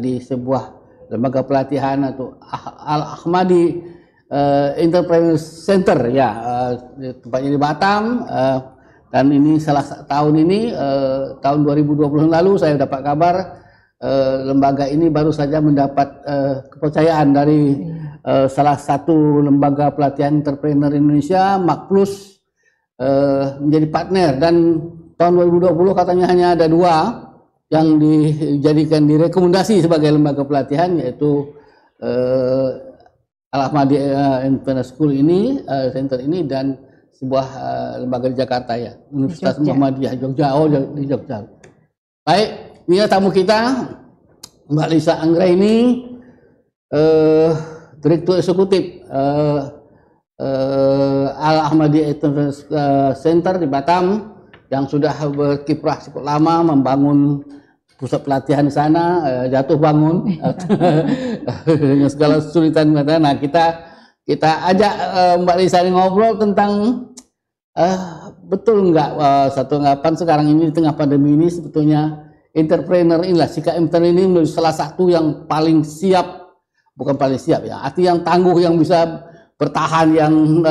di sebuah lembaga pelatihan atau Al-Ahmadi Entrepreneur Center ya, tempatnya di Batam, dan ini tahun 2020 lalu saya dapat kabar lembaga ini baru saja mendapat kepercayaan dari salah satu lembaga pelatihan entrepreneur Indonesia, Makplus, menjadi partner, dan tahun 2020 katanya hanya ada 2 yang dijadikan direkomendasi sebagai lembaga pelatihan, yaitu Al-Ahmadi Entrepreneur School ini, center ini, dan sebuah lembaga di Jakarta ya, Universitas Muhammadiyah Jogja, di Jogja. Baik, ini tamu kita Mbak Lisa Anggraini, Direktur Eksekutif Al-Ahmadi Entrepreneur Center di Batam, yang sudah berkiprah cukup lama membangun pusat pelatihan di sana, jatuh bangun dengan segala kesulitan. Nah, kita ajak Mbak Lisa ini ngobrol tentang betul nggak satu anggapan sekarang ini di tengah pandemi ini sebetulnya entrepreneur inilah, sikap entrepreneur ini menjadi salah satu yang paling siap, bukan paling siap ya, arti yang tangguh, yang bisa bertahan, yang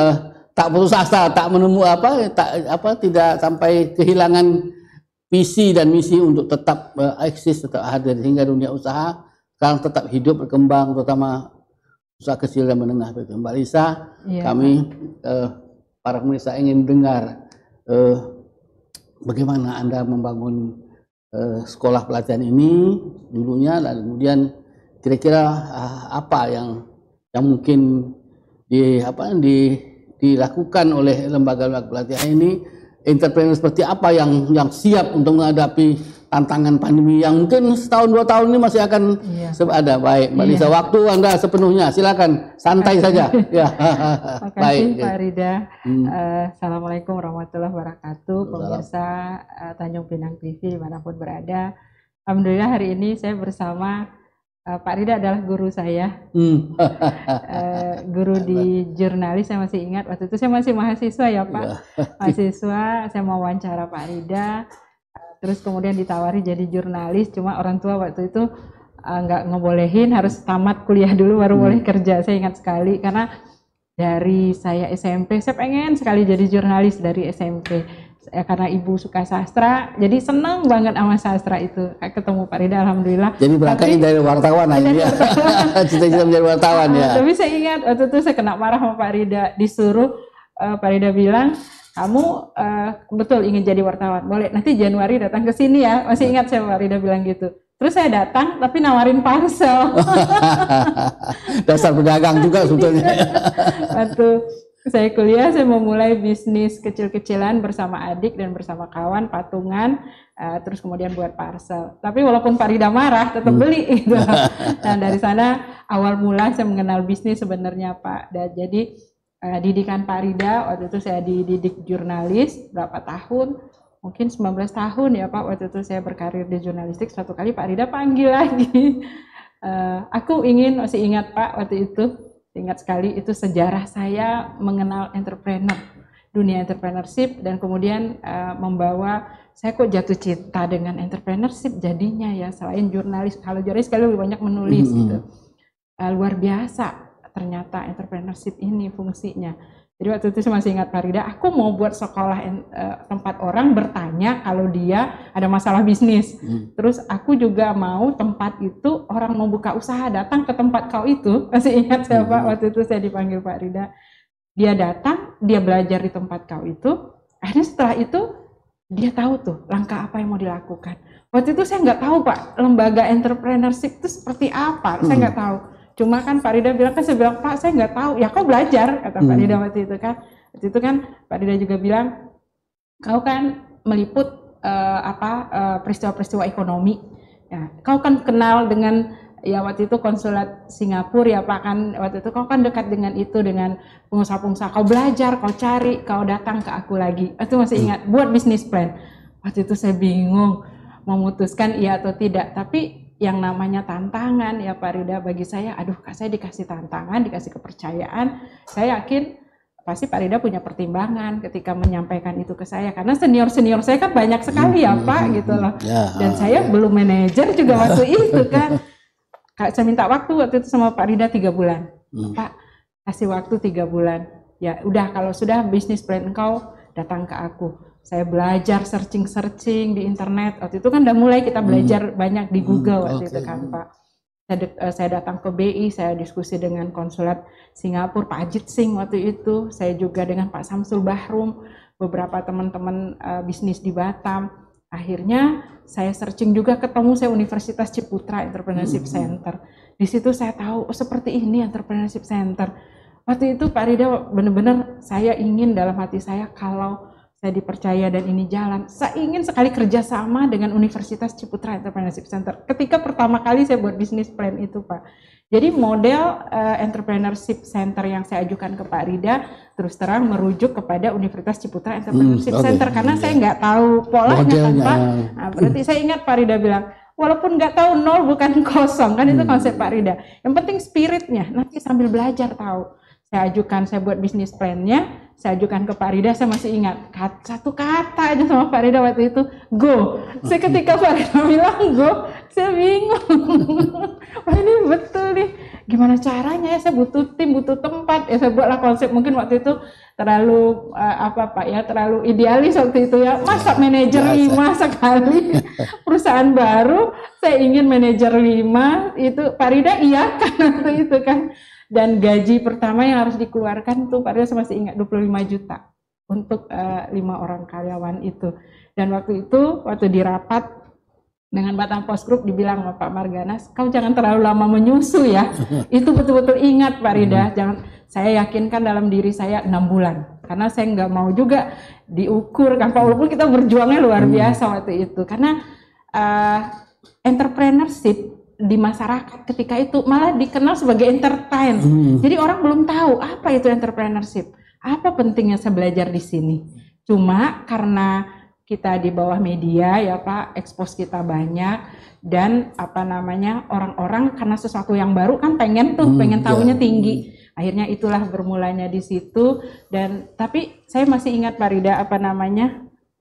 tak putus asa, tak menemu tidak sampai kehilangan visi dan misi untuk tetap eksis, tetap hadir, sehingga dunia usaha sekarang tetap hidup, berkembang, terutama usaha kecil dan menengah. Mbak Lisa, kami para pemirsa ingin dengar bagaimana Anda membangun sekolah pelatihan ini dulunya, dan kemudian kira-kira apa yang mungkin dilakukan oleh lembaga-lembaga pelatihan ini. Entrepreneur seperti apa yang siap untuk menghadapi tantangan pandemi yang mungkin setahun 2 tahun ini masih akan ada. Baik, Mbak Lisa, waktu Anda sepenuhnya, silakan, santai saja. Ya. Terima kasih Pak Rida. Assalamualaikum warahmatullahi wabarakatuh, pemirsa Tanjung Pinang TV dimanapun berada. Alhamdulillah hari ini saya bersama Pak Rida adalah guru saya, guru di jurnalis. Saya masih ingat waktu itu saya masih mahasiswa ya Pak, mahasiswa. Saya mau wawancara Pak Rida, terus kemudian ditawari jadi jurnalis, cuma orang tua waktu itu nggak ngebolehin, harus tamat kuliah dulu baru boleh kerja. Saya ingat sekali karena dari saya SMP, saya pengen sekali jadi jurnalis dari SMP. Karena ibu suka sastra, jadi senang banget sama sastra itu. Ketemu Pak Rida, alhamdulillah. Jadi berangkatnya dari wartawan aja ya. Cita-cita menjadi wartawan ya. Tapi saya ingat waktu itu saya kena marah sama Pak Rida, disuruh Pak Rida bilang, kamu betul ingin jadi wartawan, boleh nanti Januari datang ke sini ya. Masih ingat saya Pak Rida bilang gitu. Terus saya datang tapi nawarin parcel. Dasar pedagang juga sebetulnya. Waktu saya kuliah, saya memulai bisnis kecil-kecilan bersama adik dan bersama kawan, patungan, terus kemudian buat parcel. Tapi walaupun Pak Rida marah, tetap beli gitu. Dan dari sana awal mula saya mengenal bisnis sebenarnya Pak. Dan jadi didikan Pak Rida, waktu itu saya dididik jurnalis berapa tahun, mungkin 19 tahun ya Pak. Waktu itu saya berkarir di jurnalistik. Suatu kali Pak Rida panggil lagi. Aku masih ingat Pak waktu itu. Ingat sekali, itu sejarah saya mengenal entrepreneur, dunia entrepreneurship, dan kemudian membawa saya kok jatuh cinta dengan entrepreneurship jadinya ya, selain jurnalis. Kalau jurnalis sekali lebih banyak menulis gitu. Luar biasa ternyata entrepreneurship ini fungsinya. Jadi waktu itu saya masih ingat Pak Rida, aku mau buat sekolah tempat orang bertanya kalau dia ada masalah bisnis. Terus aku juga mau tempat itu orang mau buka usaha datang ke tempat kau itu. Masih ingat saya Pak, waktu itu saya dipanggil Pak Rida. Dia datang, dia belajar di tempat kau itu. Akhirnya setelah itu dia tahu tuh langkah apa yang mau dilakukan. Waktu itu saya nggak tahu Pak, lembaga entrepreneurship itu seperti apa. Saya nggak tahu. Cuma kan Pak Rida bilang, saya bilang, Pak saya nggak tahu, ya kau belajar, kata Pak Rida waktu itu kan. Waktu itu kan Pak Rida juga bilang, kau kan meliput peristiwa-peristiwa ekonomi, ya, kau kan kenal dengan, ya waktu itu konsulat Singapura ya Pak, kan waktu itu kau kan dekat dengan itu, dengan pengusaha-pengusaha, kau belajar, kau cari, kau datang ke aku lagi. Itu masih ingat, buat bisnis plan. Waktu itu saya bingung, memutuskan iya atau tidak, tapi yang namanya tantangan ya Pak Rida bagi saya, aduh saya dikasih tantangan, dikasih kepercayaan, saya yakin pasti Pak Rida punya pertimbangan ketika menyampaikan itu ke saya, karena senior-senior saya kan banyak sekali ya Pak gitu loh, dan saya belum manajer juga waktu itu kan. Saya minta waktu itu sama Pak Rida 3 bulan. Pak, kasih waktu 3 bulan. Ya udah, kalau sudah bisnis plan engkau, datang ke aku. Saya belajar searching di internet. Waktu itu kan udah mulai kita belajar banyak di Google waktu itu kan Pak. Saya datang ke BI, saya diskusi dengan konsulat Singapura, Pak Ajit Singh waktu itu. Saya juga dengan Pak Samsul Bahrum, beberapa teman-teman bisnis di Batam. Akhirnya saya searching juga, ketemu saya Universitas Ciputra Entrepreneurship Center. Di situ saya tahu, oh seperti ini Entrepreneurship Center. Waktu itu Pak Rida benar-benar saya ingin dalam hati saya, kalau saya dipercaya dan ini jalan, saya ingin sekali kerjasama dengan Universitas Ciputra Entrepreneurship Center. Ketika pertama kali saya buat bisnis plan itu Pak. Jadi model Entrepreneurship Center yang saya ajukan ke Pak Rida terus terang merujuk kepada Universitas Ciputra Entrepreneurship Center karena saya nggak tahu polanya kan Pak. Nah, berarti saya ingat Pak Rida bilang, walaupun nggak tahu, nol bukan kosong, kan itu konsep Pak Rida. Yang penting spiritnya, nanti sambil belajar tahu. Saya ajukan, saya buat bisnis plan-nya, saya ajukan ke Pak Rida, saya masih ingat satu kata aja sama Pak Rida waktu itu, go. Saya ketika Pak Rida bilang go, saya bingung. Wah ini betul nih, gimana caranya ya, saya butuh tim, butuh tempat, ya saya buatlah konsep, mungkin waktu itu terlalu terlalu idealis waktu itu ya, masa manajer 5 sekali, perusahaan baru, saya ingin manajer 5, itu Pak Rida iya kan waktu itu kan. Dan gaji pertama yang harus dikeluarkan tuh Pak Rida masih ingat 25 juta untuk 5 orang karyawan itu. Dan waktu itu, waktu di rapat dengan Batam Post Group dibilang sama Pak Marganas, kau jangan terlalu lama menyusu ya. Itu betul-betul ingat Pak Rida, jangan, saya yakinkan dalam diri saya 6 bulan. Karena saya nggak mau juga diukur kan Pak, walaupun kita berjuangnya luar biasa waktu itu. Karena entrepreneurship di masyarakat ketika itu malah dikenal sebagai entertain. Jadi orang belum tahu apa itu entrepreneurship, apa pentingnya saya belajar di sini. Cuma karena kita di bawah media ya Pak, expose kita banyak, dan orang-orang karena sesuatu yang baru kan pengen tahunya tinggi. Akhirnya itulah bermulanya di situ. Dan tapi saya masih ingat Pak Rida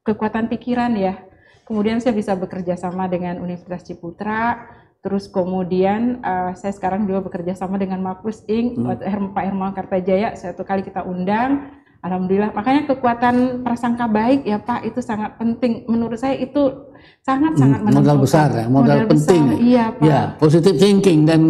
kekuatan pikiran ya. Kemudian saya bisa bekerja sama dengan Universitas Ciputra. Terus kemudian saya sekarang juga bekerja sama dengan Mapus Inc. Pak Hermawan Kartajaya, suatu kali kita undang, alhamdulillah. Makanya kekuatan prasangka baik ya Pak, itu sangat penting. Menurut saya itu sangat-sangat modal besar ya, modal penting. Besar, iya Pak. Ya, positive thinking dan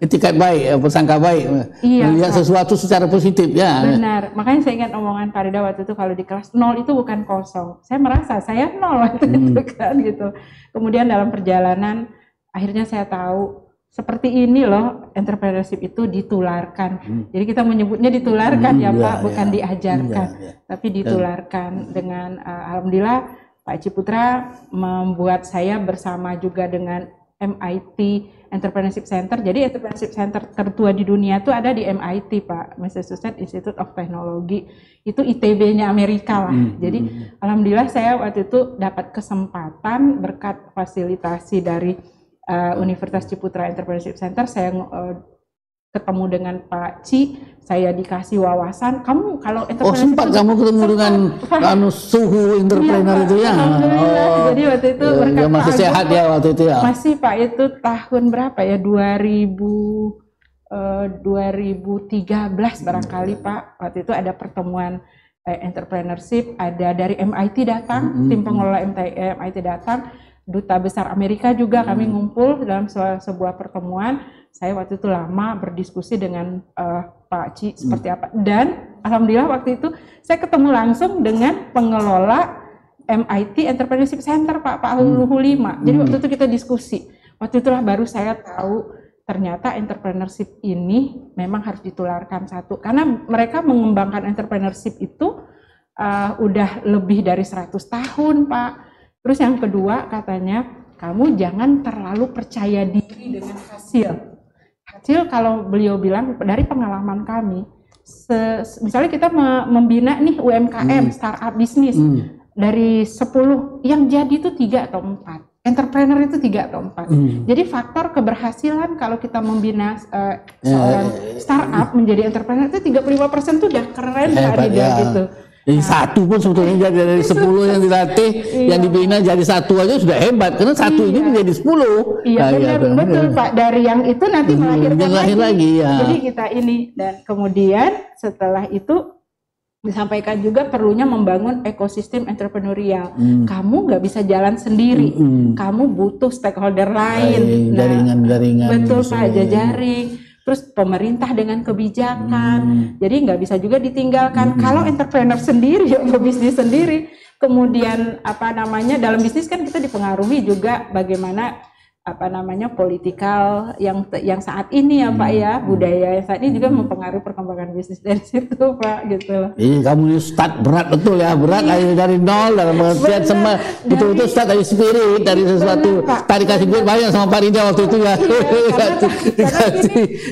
etikat baik, prasangka baik. Iya, melihat Pak. Sesuatu secara positif ya. Benar, makanya saya ingat omongan Pak Rida waktu itu, kalau di kelas 0 itu bukan kosong. Saya merasa saya 0 waktu itu kan gitu. Kemudian dalam perjalanan akhirnya saya tahu seperti ini loh, entrepreneurship itu ditularkan. Jadi kita menyebutnya ditularkan ya Pak, bukan diajarkan, tapi ditularkan. Dengan alhamdulillah Pak Ciputra membuat saya bersama juga dengan MIT Entrepreneurship Center. Jadi Entrepreneurship Center tertua di dunia itu ada di MIT Pak, Massachusetts Institute of Technology. Itu ITB-nya Amerika lah. Jadi alhamdulillah saya waktu itu dapat kesempatan berkat fasilitasi dari Universitas Ciputra Entrepreneurship Center. Saya ketemu dengan Pak Ci, saya dikasih wawasan. Kamu kalau entrepreneur sempat kamu ketemu dengan suhu entrepreneur itu ya. Jadi waktu itu ya, masih sehat ya waktu itu ya. Masih Pak, itu tahun berapa ya, 2013 barangkali Pak. Waktu itu ada pertemuan entrepreneurship, ada dari MIT datang, tim pengelola MIT datang. Duta Besar Amerika juga kami ngumpul dalam sebuah pertemuan. Saya waktu itu lama berdiskusi dengan Pak Ci seperti apa. Dan alhamdulillah waktu itu saya ketemu langsung dengan pengelola MIT Entrepreneurship Center Pak Luhu Lima. Jadi waktu itu kita diskusi. Waktu itulah baru saya tahu ternyata entrepreneurship ini memang harus ditularkan satu. Karena mereka mengembangkan entrepreneurship itu udah lebih dari 100 tahun Pak. Terus yang kedua katanya, kamu jangan terlalu percaya diri dengan hasil. Hasil kalau beliau bilang dari pengalaman kami, misalnya kita membina nih UMKM, startup bisnis, dari 10 yang jadi itu 3 atau 4. Entrepreneur itu 3 atau 4. Jadi faktor keberhasilan kalau kita membina seorang startup menjadi entrepreneur itu 35% itu udah keren Pak Rida gitu. Jadi satu pun sebetulnya dari 10 yang dilatih, yang dibina jadi satu aja sudah hebat. Karena satu ini menjadi 10. Iya benar, betul Pak. Dari yang itu nanti melahirkan lagi. Ya. Jadi kita ini, dan kemudian setelah itu disampaikan juga perlunya membangun ekosistem entrepreneurial. Kamu nggak bisa jalan sendiri. Kamu butuh stakeholder lain. Jaringan-jaringan. Betul Pak, jejaring. Terus pemerintah dengan kebijakan, jadi nggak bisa juga ditinggalkan. Kalau entrepreneur sendiri, pebisnis sendiri, kemudian dalam bisnis kan kita dipengaruhi juga bagaimana politikal yang saat ini ya Pak ya, budaya yang saat ini juga mempengaruhi perkembangan bisnis dari situ Pak, gitu loh. Kamu start berat betul ya, berat dari nol dalam pengertian sama betul-betul start dari spirit, dari sesuatu. Tadi kasih duit banyak sama Pak Rida waktu itu ya.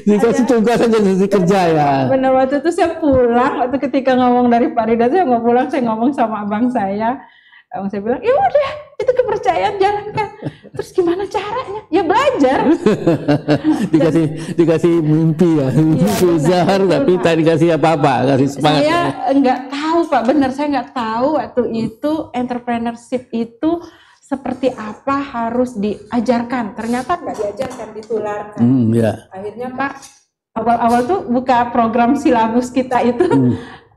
Dikasih tugas aja kerja ya. Benar, waktu itu saya pulang, waktu ketika ngomong dari Pak Rida saya nggak pulang, saya ngomong sama abang saya. Saya bilang, ya udah, itu kepercayaan jalankan. Terus gimana caranya? Ya belajar. dikasih mimpi ya, mimpi besar, tapi tak dikasih apa-apa, kasih semangat. Saya nggak tahu Pak, benar saya nggak tahu waktu itu entrepreneurship itu seperti apa harus diajarkan. Ternyata nggak diajarkan, ditularkan. Akhirnya Pak, awal-awal tuh buka program silabus kita itu.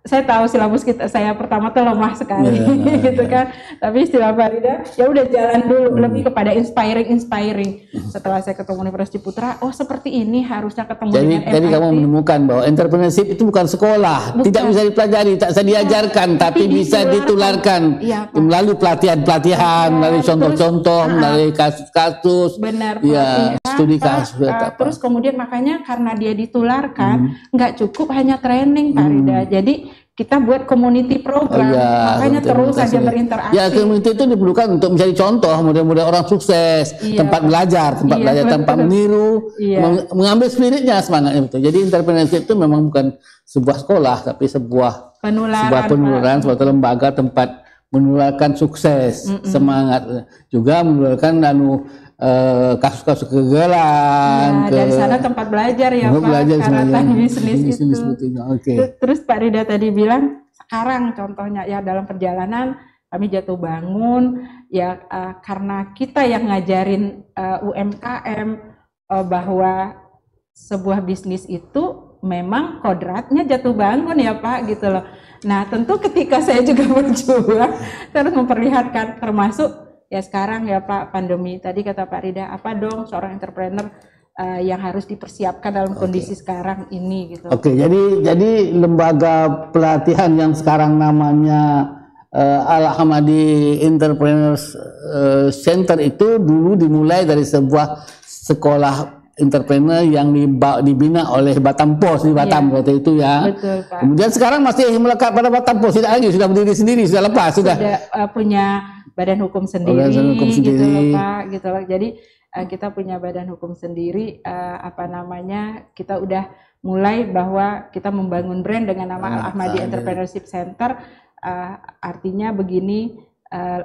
Saya tahu silabus saya pertama tuh lemah sekali gitu kan, tapi istilah Pak Rida ya udah jalan dulu, lebih kepada inspiring. Setelah saya ketemu Universitas Ciputra, oh seperti ini harusnya ketemu dengan MIT. Jadi kamu menemukan bahwa entrepreneurship itu bukan sekolah, tidak bisa dipelajari, tak bisa diajarkan, tapi bisa ditularkan melalui pelatihan, melalui contoh-contoh, melalui kasus-kasus, studi kasus. Terus kemudian makanya karena dia ditularkan, nggak cukup hanya training Pak Rida, jadi kita buat community program, makanya terus saja berinteraksi. Ya, community itu diperlukan untuk menjadi contoh mudah-mudahan orang sukses, tempat belajar tanpa meniru, mengambil spiritnya, semangatnya betul. Jadi entrepreneurship itu memang bukan sebuah sekolah, tapi sebuah penularan, suatu lembaga tempat menularkan sukses, semangat, juga menularkan kasus-kasus kegagalan. Dari sana tempat belajar ya Pak, karatan bisnis itu. Terus Pak Rida tadi bilang, sekarang contohnya ya dalam perjalanan kami jatuh bangun, ya karena kita yang ngajarin UMKM bahwa sebuah bisnis itu memang kodratnya jatuh bangun ya Pak, gitu loh. Nah tentu ketika saya juga berjuang, terus memperlihatkan termasuk ya sekarang ya Pak, pandemi tadi kata Pak Rida, apa dong seorang entrepreneur yang harus dipersiapkan dalam kondisi sekarang ini gitu. Jadi lembaga pelatihan yang sekarang namanya Al-Hamadi Entrepreneurs Center itu dulu dimulai dari sebuah sekolah entrepreneur yang dibina oleh Batam Pos di Batam waktu itu ya. Betul Pak. Kemudian sekarang masih melekat pada Batam Pos, tidak lagi, sudah berdiri sendiri, sudah lepas, sudah punya badan hukum sendiri, gitu loh Pak, gitu loh. Jadi kita punya badan hukum sendiri, kita udah mulai bahwa kita membangun brand dengan nama Al-Ahmadi Entrepreneurship Center. Artinya begini,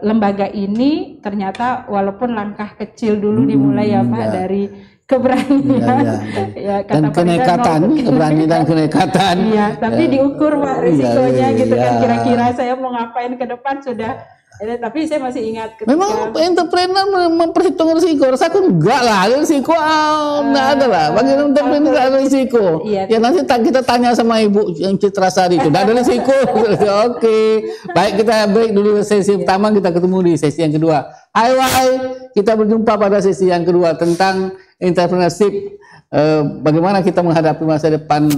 lembaga ini ternyata walaupun langkah kecil dulu dimulai ya Pak, dari keberanian, dan kenekatan, keberanian dan kenekatan. Tapi diukur Pak risikonya gitu kan, kira-kira saya mau ngapain ke depan sudah. Tapi saya masih ingat ketika memang entrepreneur memperhitungkan risiko. Rasaku enggak lah, risiko enggak ada lah. Bagi entrepreneur enggak ada risiko. Ya nanti kita tanya sama Ibu yang Citra Sari itu, enggak ada risiko. Oke. Baik, kita break dulu sesi pertama, kita ketemu di sesi yang kedua. Hai, kita berjumpa pada sesi yang kedua tentang entrepreneurship. Bagaimana kita menghadapi masa depan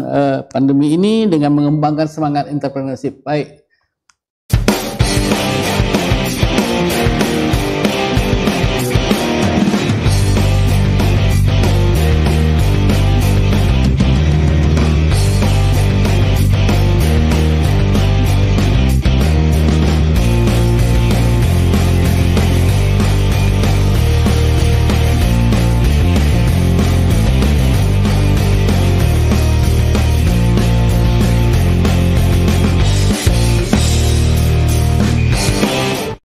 pandemi ini dengan mengembangkan semangat entrepreneurship. Baik.